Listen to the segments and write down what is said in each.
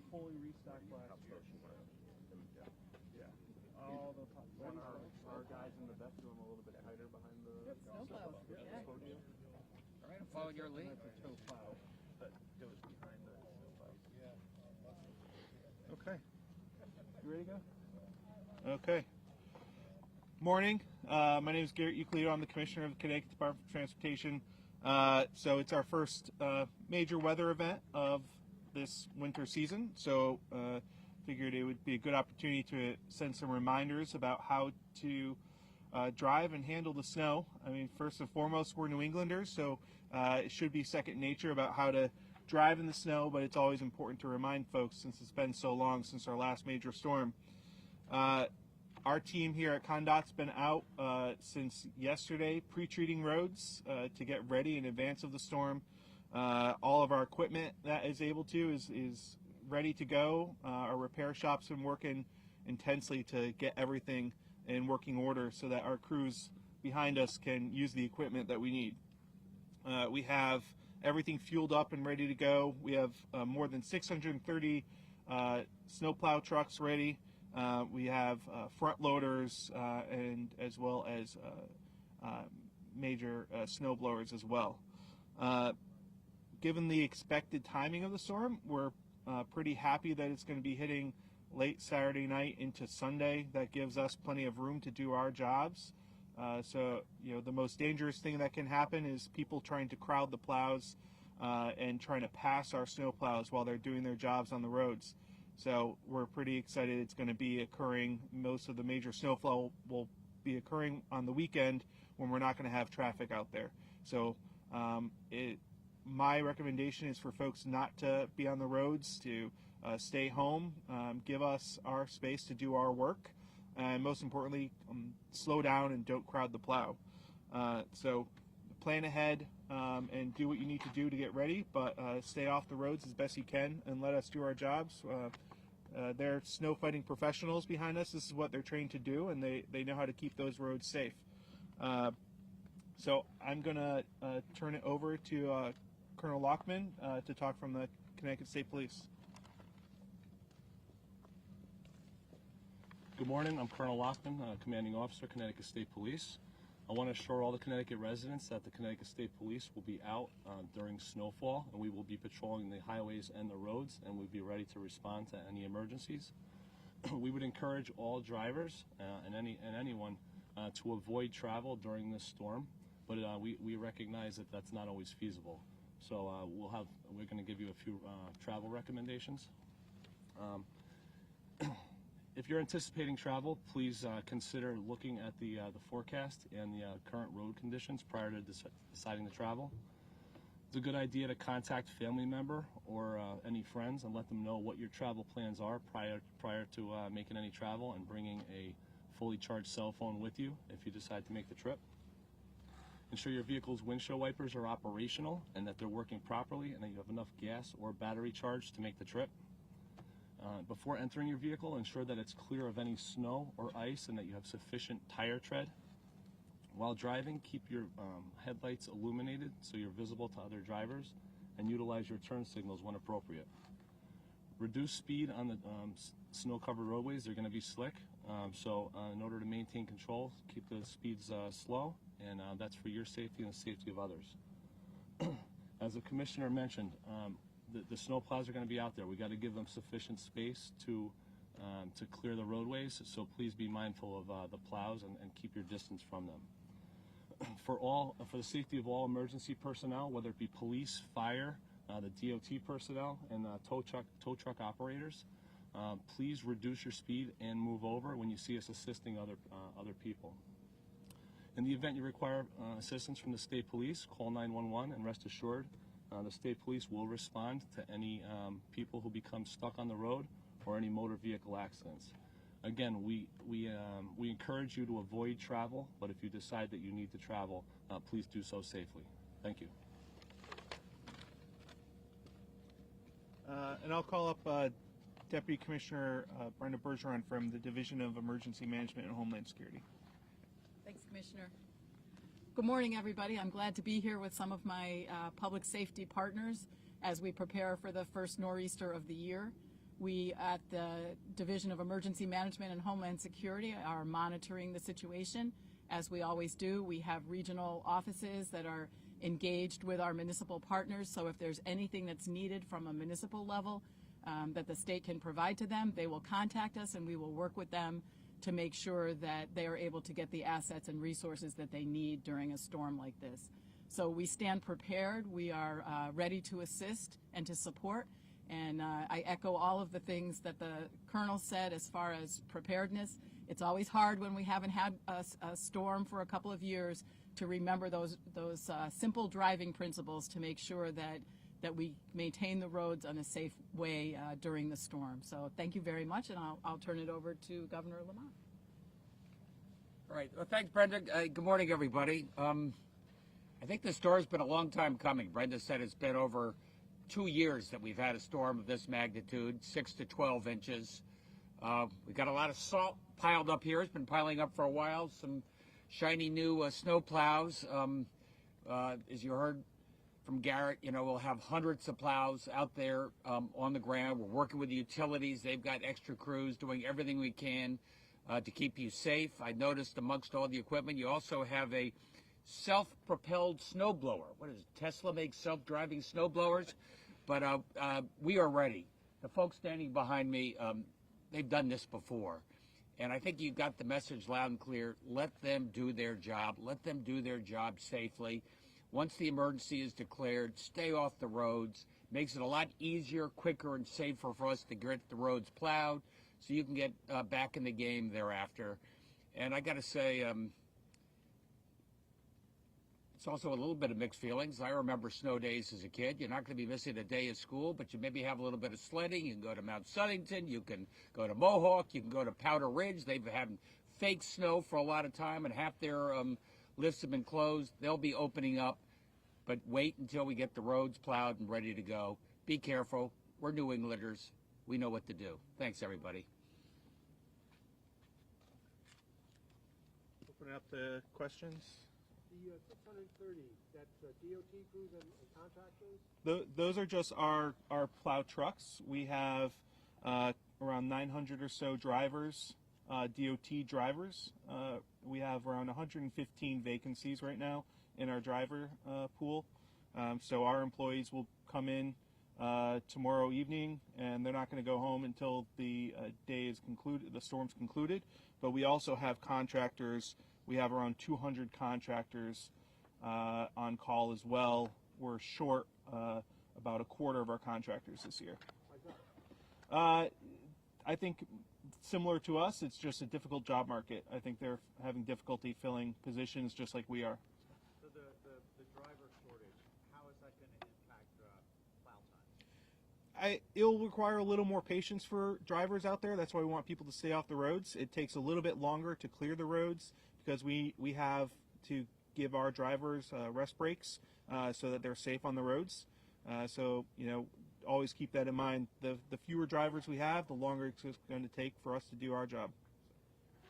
fully restocked last year. Yeah. All the our guys in the vest doing a little bit tighter behind the snowplow. Yeah. podium. All right, I'm following your lead. That's a tow plow that goes behind the snowplow. Okay. You ready to go? Okay. Morning. My name is Garrett Euclido. I'm the Commissioner of the Connecticut Department of Transportation. So it's our first major weather event of this winter season. So figured it would be a good opportunity to send some reminders about how to drive and handle the snow. I mean, first and foremost, we're New Englanders, so it should be second nature about how to drive in the snow, but it's always important to remind folks since it's been so long since our last major storm. Our team here at ConnDOT's been out since yesterday pre-treating roads to get ready in advance of the storm. All of our equipment that is able to is ready to go. Our repair shop's been working intensely to get everything in working order so that our crews behind us can use the equipment that we need. We have everything fueled up and ready to go. We have more than 630 snowplow trucks ready. We have front loaders and as well as major snow blowers as well. Given the expected timing of the storm, we're pretty happy that it's going to be hitting late Saturday night into Sunday. That gives us plenty of room to do our jobs. So, you know, the most dangerous thing that can happen is people trying to crowd the plows and trying to pass our snow plows while they're doing their jobs on the roads. So we're pretty excited it's going to be occurring. Most of the major snowfall will be occurring on the weekend when we're not going to have traffic out there. So my recommendation is for folks not to be on the roads, to stay home, give us our space to do our work, and most importantly, slow down and don't crowd the plow. So plan ahead and do what you need to do to get ready, but stay off the roads as best you can and let us do our jobs. They're snow fighting professionals behind us. This is what they're trained to do, and they know how to keep those roads safe. So I'm going to turn it over to Colonel Lockman to talk from the Connecticut State Police. Good morning, I'm Colonel Lockman, Commanding Officer, Connecticut State Police. I want to assure all the Connecticut residents that the Connecticut State Police will be out during snowfall, and we will be patrolling the highways and the roads, and we'll be ready to respond to any emergencies. We would encourage all drivers and anyone to avoid travel during this storm, but we recognize that that's not always feasible. So we're going to give you a few travel recommendations. If you're anticipating travel, please consider looking at the forecast and the current road conditions prior to deciding to travel. It's a good idea to contact a family member or any friends and let them know what your travel plans are prior to making any travel, and bringing a fully charged cell phone with you if you decide to make the trip. Ensure your vehicle's windshield wipers are operational and that they're working properly and that you have enough gas or battery charge to make the trip. Before entering your vehicle, ensure that it's clear of any snow or ice and that you have sufficient tire tread. While driving, keep your headlights illuminated so you're visible to other drivers, and utilize your turn signals when appropriate. Reduce speed on the snow-covered roadways. They're going to be slick, so in order to maintain control, keep the speeds slow, and that's for your safety and the safety of others. As the Commissioner mentioned, the snow plows are going to be out there. We got to give them sufficient space to clear the roadways, so please be mindful of the plows and keep your distance from them. For the safety of all emergency personnel, whether it be police, fire, the DOT personnel, and tow truck operators, please reduce your speed and move over when you see us assisting other people. In the event you require assistance from the state police, call 911 and rest assured the state police will respond to any people who become stuck on the road or any motor vehicle accidents. Again, we encourage you to avoid travel, but if you decide that you need to travel, please do so safely. Thank you. And I'll call up Deputy Commissioner Brenda Bergeron from the Division of Emergency Management and Homeland Security. Thanks, Commissioner. Good morning, everybody. I'm glad to be here with some of my public safety partners as we prepare for the first nor'easter of the year. We at the Division of Emergency Management and Homeland Security are monitoring the situation, as we always do. We have regional offices that are engaged with our municipal partners, so if there's anything that's needed from a municipal level that the state can provide to them, they will contact us and we will work with them to make sure that they are able to get the assets and resources that they need during a storm like this. So we stand prepared. We are ready to assist and to support. And I echo all of the things that the Colonel said as far as preparedness. It's always hard when we haven't had a storm for a couple of years to remember those simple driving principles to make sure that we maintain the roads in a safe way during the storm. So thank you very much, and I'll turn it over to Governor Lamont. All right. Well, thanks, Brenda. Good morning, everybody. I think the storm's been a long time coming. Brenda said it's been over 2 years that we've had a storm of this magnitude, 6 to 12 inches. We've got a lot of salt piled up here. It's been piling up for a while. Some shiny new snow plows. As you heard from Garrett, we'll have hundreds of plows out there on the ground. We're working with the utilities. They've got extra crews doing everything we can to keep you safe. I noticed amongst all the equipment, you also have a self-propelled snowblower. What is it? Tesla makes self-driving snowblowers? But we are ready. The folks standing behind me, they've done this before. And I think you got the message loud and clear. Let them do their job. Let them do their job safely. Once the emergency is declared, stay off the roads. Makes it a lot easier, quicker, and safer for us to get the roads plowed so you can get back in the game thereafter. And I got to say, it's also a little bit of mixed feelings. I remember snow days as a kid. You're not going to be missing a day of school, but you maybe have a little bit of sledding. You can go to Mount Sunnyton. You can go to Mohawk. You can go to Powder Ridge. They've had fake snow for a lot of time, and half their lifts have been closed. They'll be opening up, but wait until we get the roads plowed and ready to go. Be careful. We're New Englanders. We know what to do. Thanks, everybody. Open up the questions. The 630, that's DOT crews and contractors? Those are just our plow trucks. We have around 900 or so drivers, DOT drivers. We have around 115 vacancies right now in our driver pool. So our employees will come in tomorrow evening, and they're not going to go home until the day is concluded, the storm's concluded. But we also have contractors. We have around 200 contractors on call as well. We're short about a quarter of our contractors this year. I think similar to us, it's just a difficult job market. I think they're having difficulty filling positions just like we are. So the driver shortage, how is that going to impact plow time? It'll require a little more patience for drivers out there. That's why we want people to stay off the roads. It takes a little bit longer to clear the roads because we have to give our drivers rest breaks so that they're safe on the roads. So, always keep that in mind. The fewer drivers we have, the longer it's going to take for us to do our job. Will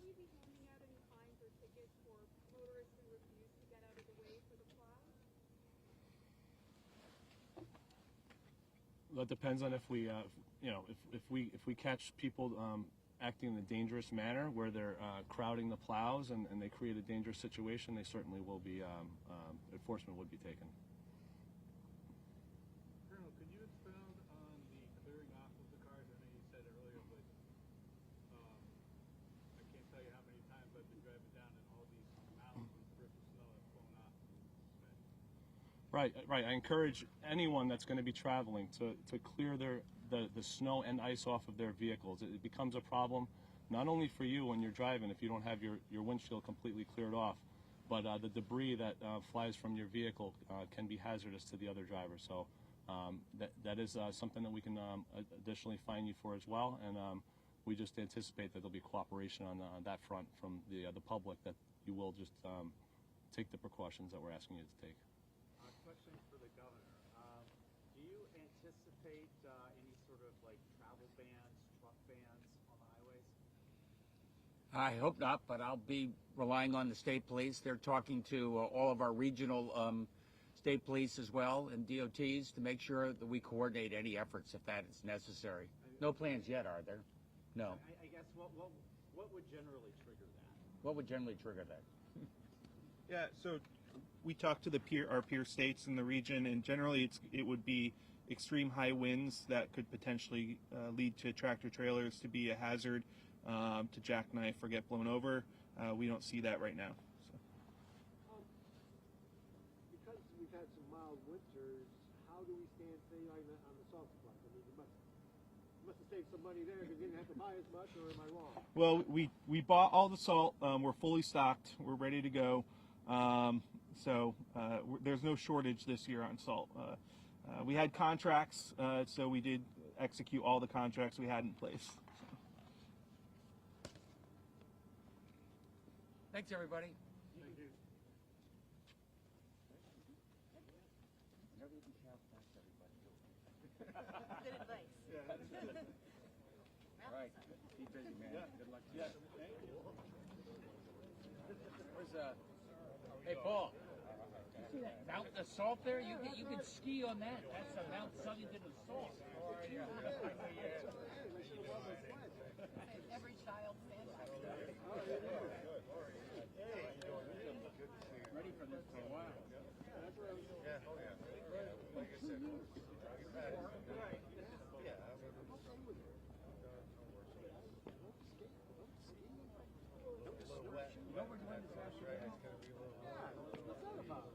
we be handing out any fines or tickets for motorists who refuse to get out of the way for the plows? That depends on if we, if we catch people acting in a dangerous manner where they're crowding the plows and they create a dangerous situation, they certainly will be, enforcement would be taken. Colonel, could you expound on the clearing off of the cars? I know you said it earlier, but I can't tell you how many times I've been driving down and all these mountains of drifted snow have flown off. Right. I encourage anyone that's going to be traveling to clear the snow and ice off of their vehicles. It becomes a problem not only for you when you're driving if you don't have your windshield completely cleared off, but the debris that flies from your vehicle can be hazardous to the other driver. So that is something that we can additionally fine you for as well, and we just anticipate that there'll be cooperation on that front from the public, that you will just take the precautions that we're asking you to take. Question for the governor. Do you anticipate any sort of travel bans, truck bans on the highways? I hope not, but I'll be relying on the state police. They're talking to all of our regional state police as well, and DOTs to make sure that we coordinate any efforts if that is necessary. No plans yet, are there? No. I guess what would generally trigger that? What would generally trigger that? Yeah, so we talked to our peer states in the region, and generally it would be extreme high winds that could potentially lead to tractor trailers to be a hazard, to jackknife or get blown over. We don't see that right now. So. Because we've had some mild winters, how do we stand on the salt supply? I mean, you must have saved some money there because you didn't have to buy as much, or am I wrong? Well, we bought all the salt. We're fully stocked. We're ready to go. So there's no shortage this year on salt. We had contracts, so we did execute all the contracts we had in place. Thanks, everybody. Thank you. Good advice. All right. Keep busy, man. Good luck to you. Where's hey, Paul. You see that mountain of salt there? You can ski on that. That's a Mount Sunnyton of salt. How are you? Every child stands up. Ready for this for a while. You know we're doing this afternoon? What's that about?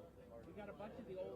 We got a bunch of the old